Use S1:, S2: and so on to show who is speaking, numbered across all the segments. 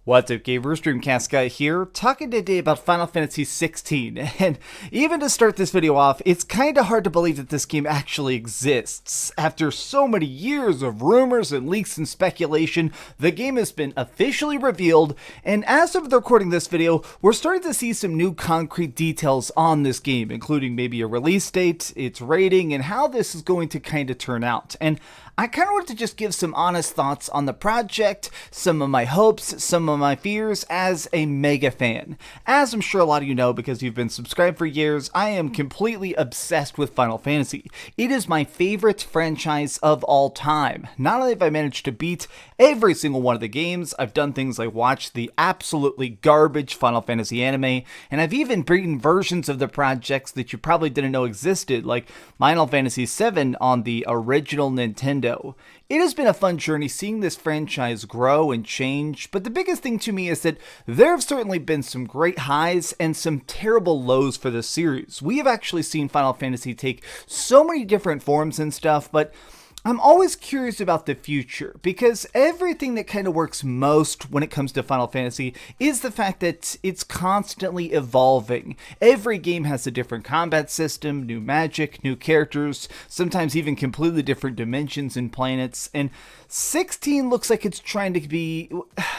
S1: What's up, gamers? DreamcastGuy here, talking today about Final Fantasy XVI, and even to start this video off, it's kinda hard to believe that this game actually exists. After so many years of rumors and leaks and speculation, the game has been officially revealed, and as of the recording this video, we're starting to see some new concrete details on this game, including maybe a release date, its rating, and how this is going to kinda turn out. And I kind of want to just give some honest thoughts on the project, some of my hopes, some of my fears as a mega fan. As I'm sure a lot of you know because you've been subscribed for years, I am completely obsessed with Final Fantasy. It is my favorite franchise of all time. Not only have I managed to beat every single one of the games, I've done things like watch the absolutely garbage Final Fantasy anime, and I've even beaten versions of the projects that you probably didn't know existed, like Final Fantasy VII on the original Nintendo. It has been a fun journey seeing this franchise grow and change, but the biggest thing to me is that there have certainly been some great highs and some terrible lows for this series. We have actually seen Final Fantasy take so many different forms and stuff, but I'm always curious about the future, because everything that kind of works most when it comes to Final Fantasy is the fact that it's constantly evolving. Every game has a different combat system, new magic, new characters, sometimes even completely different dimensions and planets, and 16 looks like it's trying to be,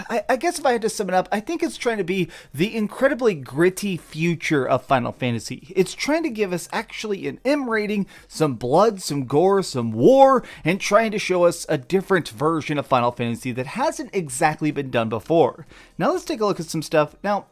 S1: I guess if I had to sum it up, I think it's trying to be the incredibly gritty future of Final Fantasy. It's trying to give us actually an M rating, some blood, some gore, some war, and trying to show us a different version of Final Fantasy that hasn't exactly been done before. Now let's take a look at some stuff. Now,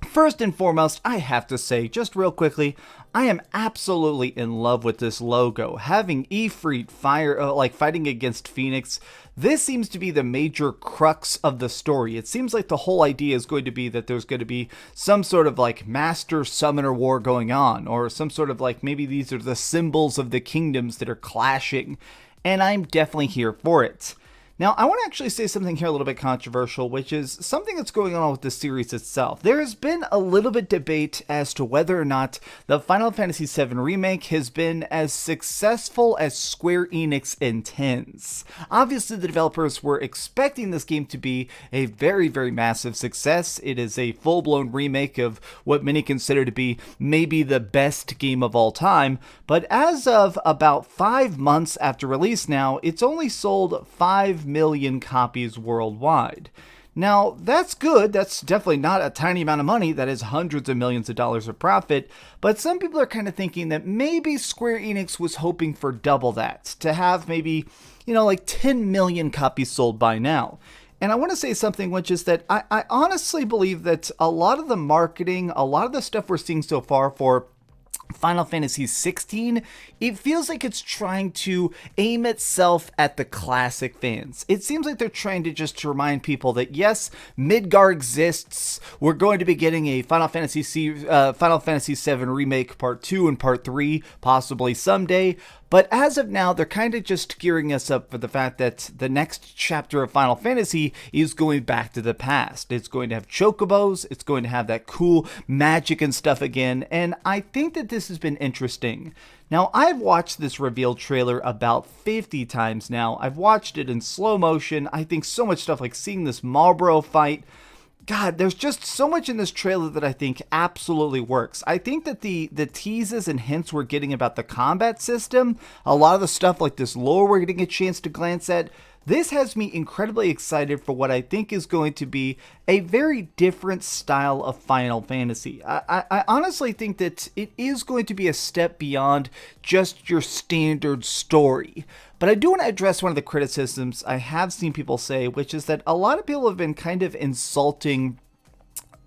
S1: first and foremost, I have to say, just real quickly, I am absolutely in love with this logo. Having Ifrit fighting against Phoenix, this seems to be the major crux of the story. It seems like the whole idea is going to be that there's going to be some sort of like master summoner war going on, or some sort of like maybe these are the symbols of the kingdoms that are clashing, and I'm definitely here for it. Now, I want to actually say something here a little bit controversial, which is something that's going on with the series itself. There has been a little bit debate as to whether or not the Final Fantasy VII Remake has been as successful as Square Enix intends. Obviously, the developers were expecting this game to be a very, very massive success. It is a full-blown remake of what many consider to be maybe the best game of all time, but as of about 5 months after release now, it's only sold 5 million copies worldwide. Now, that's good. That's definitely not a tiny amount of money. That is hundreds of millions of dollars of profit. But some people are kind of thinking that maybe Square Enix was hoping for double that, to have maybe, like 10 million copies sold by now. And I want to say something, which is that I honestly believe that a lot of the marketing, a lot of the stuff we're seeing so far for Final Fantasy XVI, it feels like it's trying to aim itself at the classic fans. It seems like they're trying to just remind people that yes, Midgar exists. We're going to be getting a Final Fantasy VII Remake Part 2 and Part 3, possibly someday. But as of now, they're kind of just gearing us up for the fact that the next chapter of Final Fantasy is going back to the past. It's going to have chocobos, it's going to have that cool magic and stuff again, and I think that this has been interesting. Now, I've watched this reveal trailer about 50 times now. I've watched it in slow motion. I think so much stuff like seeing this Marlboro fight. God, there's just so much in this trailer that I think absolutely works. I think that the teases and hints we're getting about the combat system, a lot of the stuff like this lore we're getting a chance to glance at, this has me incredibly excited for what I think is going to be a very different style of Final Fantasy. I honestly think that it is going to be a step beyond just your standard story. But I do want to address one of the criticisms I have seen people say, which is that a lot of people have been kind of insulting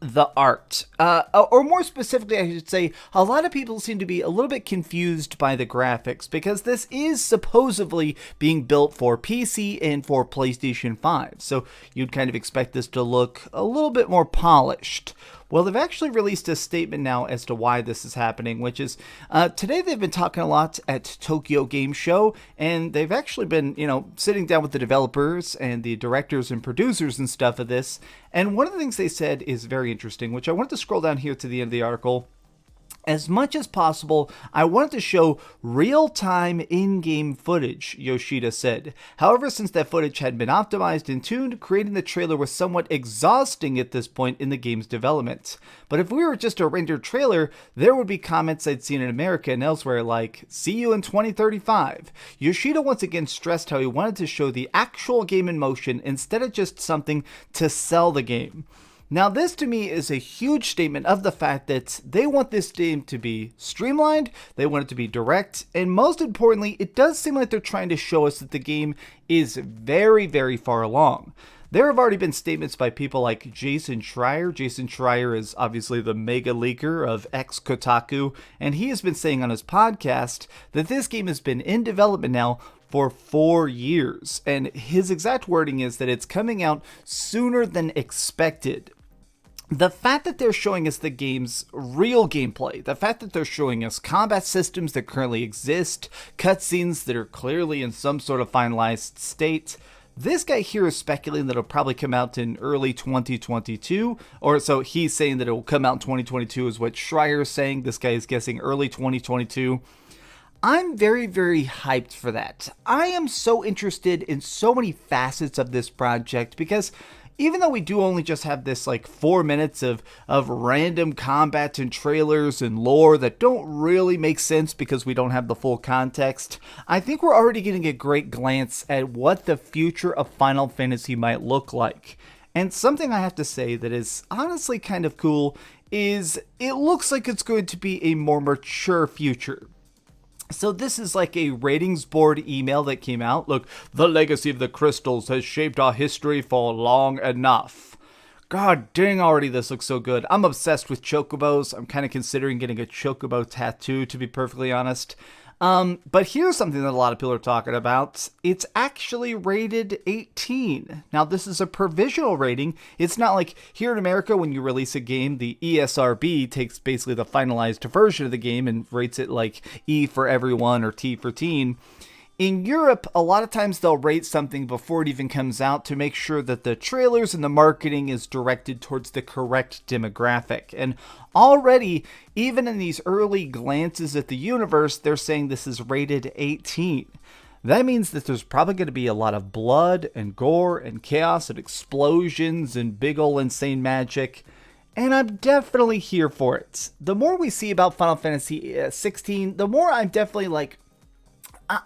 S1: the art, or more specifically, I should say, a lot of people seem to be a little bit confused by the graphics, because this is supposedly being built for PC and for PlayStation 5, so you'd kind of expect this to look a little bit more polished. Well, they've actually released a statement now as to why this is happening, which is, today they've been talking a lot at Tokyo Game Show, and they've actually been, sitting down with the developers and the directors and producers and stuff of this, and one of the things they said is very interesting, which I wanted to scroll down here to the end of the article. As much as possible, I wanted to show real-time in-game footage, Yoshida said. However, since that footage had been optimized and tuned, creating the trailer was somewhat exhausting at this point in the game's development. But if we were just a rendered trailer, there would be comments I'd seen in America and elsewhere like, "See you in 2035. Yoshida once again stressed how he wanted to show the actual game in motion instead of just something to sell the game. Now, this to me is a huge statement of the fact that they want this game to be streamlined, they want it to be direct, and most importantly, it does seem like they're trying to show us that the game is very, very far along. There have already been statements by people like Jason Schrier. Jason Schrier is obviously the mega leaker of Kotaku, and he has been saying on his podcast that this game has been in development now for 4 years, and his exact wording is that it's coming out sooner than expected. The fact that they're showing us the game's real gameplay, the fact that they're showing us combat systems that currently exist, cutscenes that are clearly in some sort of finalized state, this guy here is speculating that it'll probably come out in early 2022, or so he's saying that it will come out in 2022 is what Schreier is saying. This guy is guessing early 2022. I'm very, very hyped for that. I am so interested in so many facets of this project because even though we do only just have this like 4 minutes of random combat and trailers and lore that don't really make sense because we don't have the full context, I think we're already getting a great glance at what the future of Final Fantasy might look like. And something I have to say that is honestly kind of cool is it looks like it's going to be a more mature future. So this is like a ratings board email that came out. Look, the legacy of the crystals has shaped our history for long enough. God dang, already this looks so good. I'm obsessed with chocobos. I'm kind of considering getting a chocobo tattoo, to be perfectly honest. But here's something that a lot of people are talking about. It's actually rated 18. Now, this is a provisional rating. It's not like here in America, when you release a game, the ESRB takes basically the finalized version of the game and rates it like E for everyone or T for teen. In Europe, a lot of times they'll rate something before it even comes out to make sure that the trailers and the marketing is directed towards the correct demographic. And already, even in these early glances at the universe, they're saying this is rated 18. That means that there's probably going to be a lot of blood and gore and chaos and explosions and big ol' insane magic. And I'm definitely here for it. The more we see about Final Fantasy XVI, the more I'm definitely like,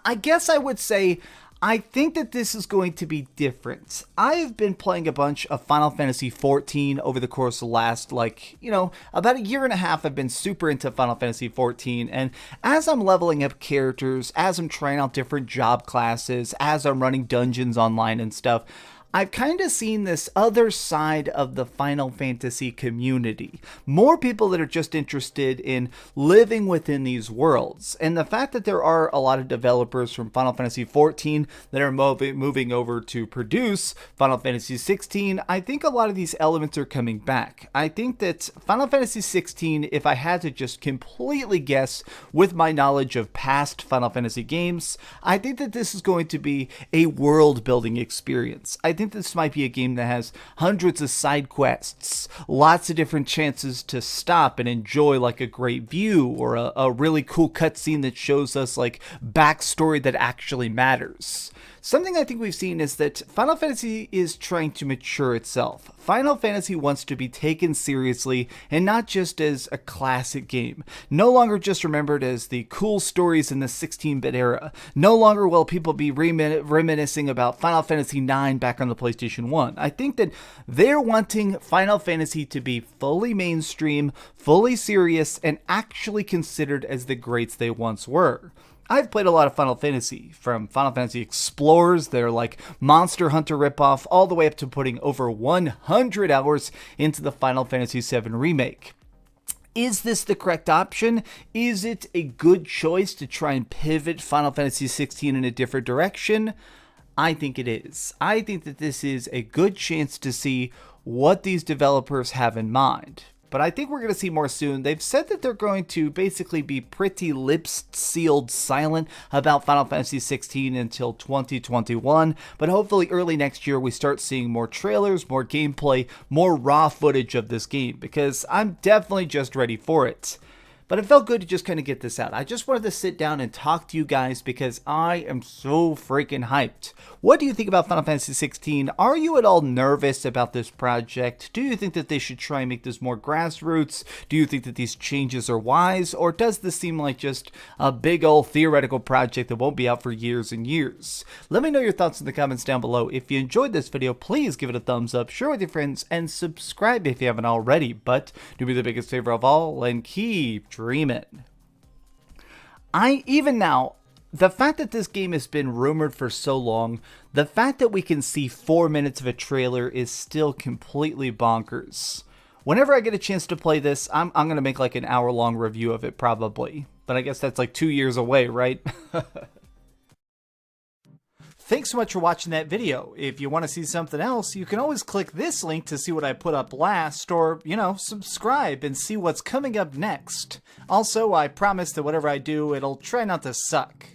S1: I guess I would say I think that this is going to be different. I've been playing a bunch of Final Fantasy XIV over the course of the last, about a year and a half. I've been super into Final Fantasy XIV, and as I'm leveling up characters, as I'm trying out different job classes, as I'm running dungeons online and stuff, I've kind of seen this other side of the Final Fantasy community. More people that are just interested in living within these worlds. And the fact that there are a lot of developers from Final Fantasy XIV that are moving over to produce Final Fantasy XVI, I think a lot of these elements are coming back. I think that Final Fantasy XVI, if I had to just completely guess with my knowledge of past Final Fantasy games, I think that this is going to be a world-building experience. I think this might be a game that has hundreds of side quests, lots of different chances to stop and enjoy like a great view or a really cool cutscene that shows us like backstory that actually matters. Something I think we've seen is that Final Fantasy is trying to mature itself. Final Fantasy wants to be taken seriously and not just as a classic game. No longer just remembered as the cool stories in the 16-bit era. No longer will people be reminiscing about Final Fantasy IX back on the PlayStation 1. I think that they're wanting Final Fantasy to be fully mainstream, fully serious, and actually considered as the greats they once were. I've played a lot of Final Fantasy, from Final Fantasy Explorers, they're like Monster Hunter ripoff, all the way up to putting over 100 hours into the Final Fantasy VII Remake. Is this the correct option? Is it a good choice to try and pivot Final Fantasy XVI in a different direction? I think it is. I think that this is a good chance to see what these developers have in mind. But I think we're going to see more soon. They've said that they're going to basically be pretty lips-sealed silent about Final Fantasy XVI until 2021. But hopefully early next year we start seeing more trailers, more gameplay, more raw footage of this game. Because I'm definitely just ready for it. But it felt good to just kind of get this out. I just wanted to sit down and talk to you guys because I am so freaking hyped. What do you think about Final Fantasy XVI? Are you at all nervous about this project? Do you think that they should try and make this more grassroots? Do you think that these changes are wise? Or does this seem like just a big old theoretical project that won't be out for years and years? Let me know your thoughts in the comments down below. If you enjoyed this video, please give it a thumbs up, share with your friends, and subscribe if you haven't already. But do me the biggest favor of all and keep dreaming. Even now, the fact that this game has been rumored for so long, the fact that we can see 4 minutes of a trailer is still completely bonkers. Whenever I get a chance to play this, I'm going to make like an hour-long review of it probably. But I guess that's like 2 years away, right? Thanks so much for watching that video. If you want to see something else, you can always click this link to see what I put up last, or, subscribe and see what's coming up next. Also, I promise that whatever I do, it'll try not to suck.